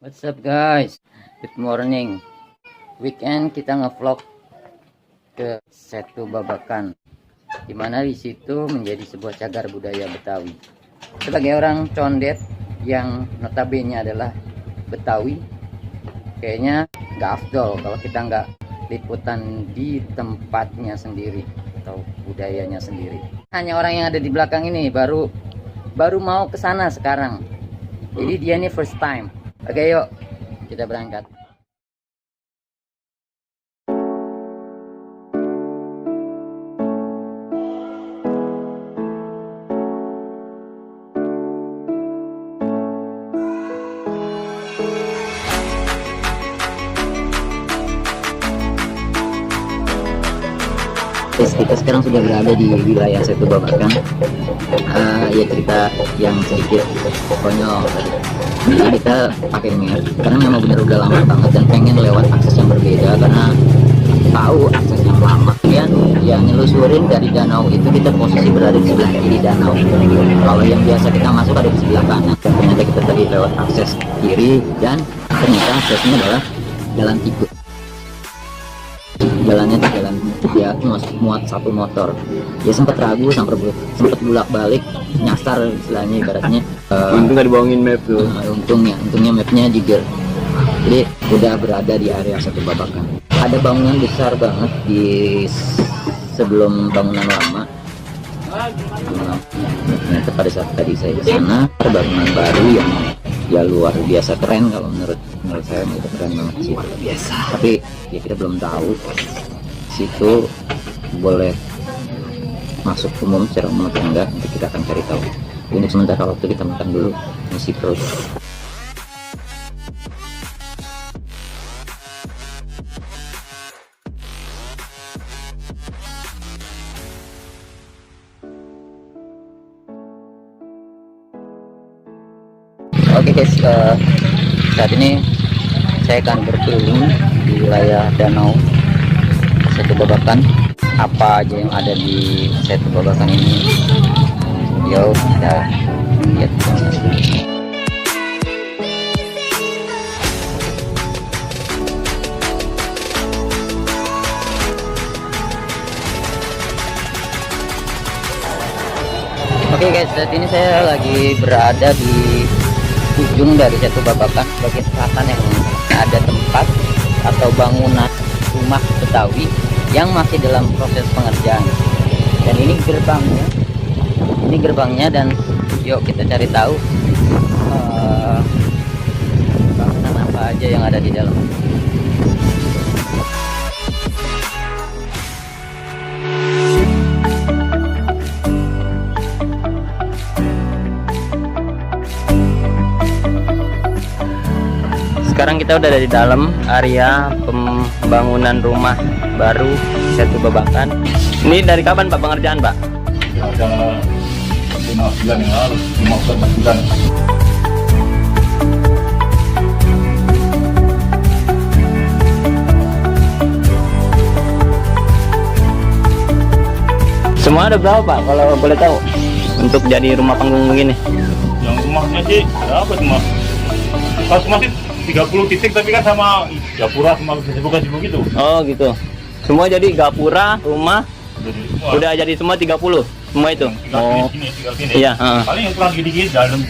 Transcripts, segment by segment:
What's up guys? Good morning. Weekend kita ngevlog ke Setu Babakan, dimana di situ menjadi sebuah cagar budaya Betawi. Sebagai orang condet yang notabene adalah Betawi, kayaknya nggak afdol kalau kita nggak liputan di tempatnya sendiri atau budayanya sendiri. Hanya orang yang ada di belakang ini baru mau ke sana sekarang. Jadi dia ini first time. Oke, yuk kita berangkat. Kita sekarang sudah berada di wilayah Setu Babakan. Ya cerita yang sedikit konyol tadi. Jadi kita pakai map karena memang benar udah lama banget dan pengen lewat akses yang berbeda karena tahu akses yang lama. Kemudian ya nyelusurin dari danau itu, kita posisi berada di sebelah kiri danau. Kalau yang biasa kita masuk ada di sebelah kanan. Dan ternyata kita tadi lewat akses kiri dan ternyata aksesnya adalah jalan tikus. Jalannya tuh jalan ya muat satu motor. Ya sempat ragu, sempat bulak balik, nyasar istilahnya ibaratnya. Untung gak dibohongin map tuh. Untungnya mapnya jigger. Jadi udah berada di area Setu Babakan. Ada bangunan besar banget di sebelum bangunan lama. Ternyata pada saat tadi saya ke sana ada bangunan baru yang ya luar biasa keren. Kalau menurut saya itu keren banget sih. Biasa. Tapi ya kita belum tahu situ boleh masuk umum secara umum atau enggak. Nanti kita akan cari tahu. Untuk sementara waktu kita makan dulu, masih terus. Oke guys, saat ini saya akan berkeliling di wilayah danau Setu Babakan. Apa aja yang ada di Setu Babakan ini, yuk kita lihat. Oke guys, saat ini saya lagi berada di ujung dari Setu Babakan, sebagai selatan yang ada tempat atau bangunan rumah Betawi yang masih dalam proses pengerjaan. Dan ini gerbangnya, dan yuk kita cari tahu bangunan apa aja yang ada di dalam. Sekarang kita udah ada di dalam area pembangunan rumah baru Setu Babakan. Ini dari kapan Pak pengerjaan Pak? Ya, ada 5 bulan yang lalu, 5 bulan. Semua ada berapa Pak kalau boleh tahu untuk jadi rumah panggung begini? Yang rumahnya sih berapa cuma? Pas masih 30 titik, tapi kan sama gapura sama kesibukan gitu. Oh gitu. Semua jadi gapura, rumah Jadi, udah jadi semua 30 semua itu. tinggal sini. Iya, Paling yang kurang gini dalam.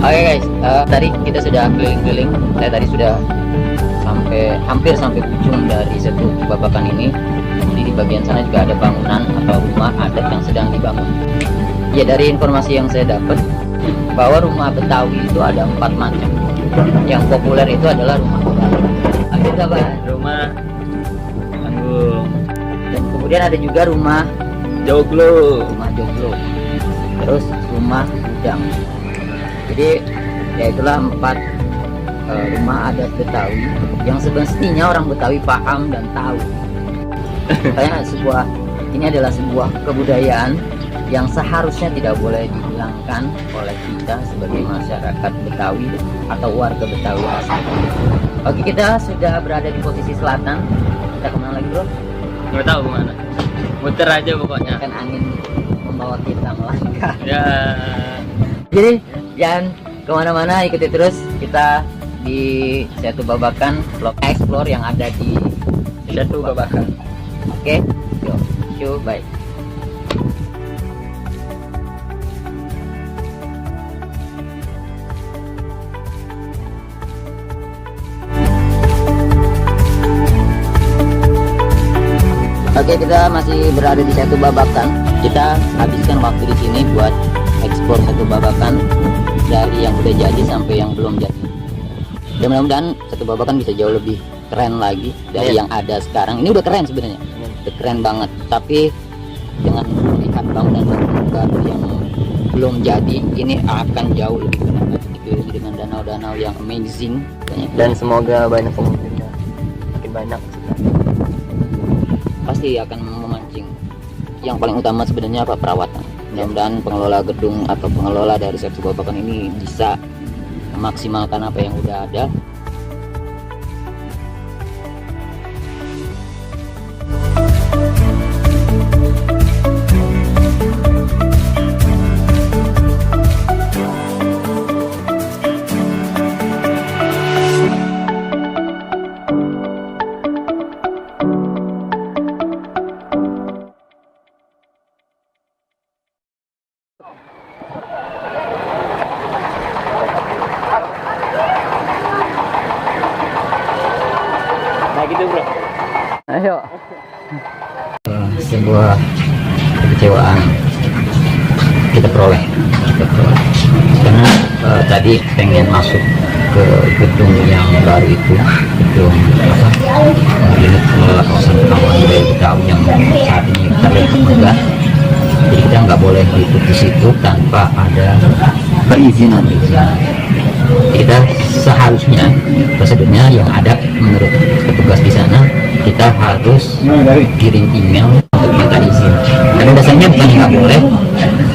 Oke guys, tadi kita sudah keliling-keliling. Saya tadi sudah hampir sampai ujung dari Setu Babakan ini. Jadi di bagian sana juga ada bangunan atau rumah adat yang sedang dibangun. Ya, dari informasi yang saya dapat bahwa rumah Betawi itu ada 4 macam. Yang populer itu adalah rumah Betawi. Ada apa? Rumah panggung. Dan kemudian ada juga rumah Joglo. Terus rumah gudang. Jadi ya itulah 4 rumah adat Betawi yang semestinya orang Betawi paham dan tahu. Kayak ini adalah sebuah kebudayaan yang seharusnya tidak boleh dihilangkan oleh kita sebagai masyarakat Betawi atau warga Betawi asli. Oke, kita sudah berada di posisi selatan. Kita kemana lagi, bro? Nggak tahu kemana, muter aja pokoknya. Kan angin membawa kita melangkah. Ya, Jadi jangan kemana-mana, ikuti terus kita di Setu Babakan, vlog explore yang ada di Setu Babakan. Oke, yuk, bye. Oke, kita masih berada di Setu Babakan. Kita habiskan waktu di sini buat eksplor Setu Babakan dari yang udah jadi sampai yang belum jadi. Dan mudah-mudahan Setu Babakan bisa jauh lebih keren lagi dari yang ada sekarang. Ini udah keren sebenarnya, udah keren banget. Tapi dengan melihat bangunan-bangunan baru yang belum jadi, ini akan jauh lebih keren lagi. Dikelilingi dengan danau-danau yang amazing. Dan semoga banyak pengunjungnya, makin banyak. Pasti akan memancing. Yang paling utama sebenarnya apa? Perawatan. Mudah-mudahan pengelola gedung atau pengelola dari Setu Babakan ini bisa memaksimalkan apa yang udah ada. Nah gitu bro. Ayo. Sebuah kekecewaan kita peroleh, karena tadi pengen masuk ke gedung yang baru itu, gedung unit pengelola kawasan taman budaya Betawi yang saat ini terlihat megah. Jadi kita nggak boleh meliput di situ tanpa ada perizinan. Kita seharusnya prosedurnya yang ada menurut petugas di sana, kita harus kirim email untuk minta izin. Pada dasarnya bukan nggak boleh,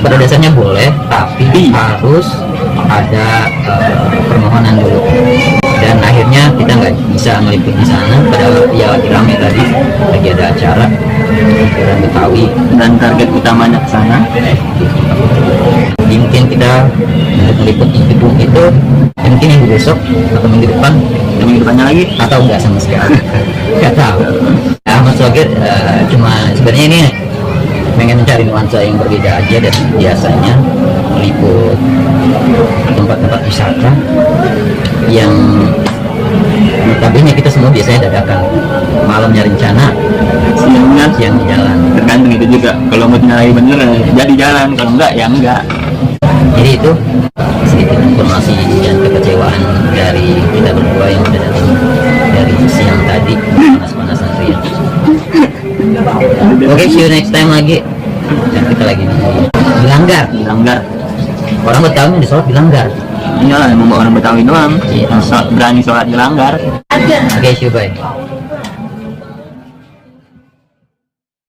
pada dasarnya boleh, tapi harus ada permohonan dulu. Dan akhirnya kita nggak bisa meliput di sana. Padahal ya lagi ramai tadi, lagi ada acara orang Betawi dan target utamanya ke sana. Jadi mungkin kita untuk meliput di gedung itu mungkin minggu besok atau minggu depan, minggu depannya lagi, atau enggak sama sekali. Nggak tahu. Mas Sogir cuma sebenarnya ini pengen mencari nuansa yang berbeda aja dari biasanya meliput tempat-tempat wisata yang notabene kita semua biasanya dadakan, malamnya rencana, siang di jalan. Tergantung itu juga, kalau moodnya lagi bener jadi jalan, kalau enggak ya enggak. Jadi itu sedikit informasi dan kekecewaan dari kita berdua yang udah datang dari siang tadi, panas-panasan riang. Oke, see you next time lagi. Dan kita lagi di Langgar. Orang Betawi di sholat di Langgar. Iyalah, emang orang Betawi doang berani sholat di Langgar. Oke, see you, bye.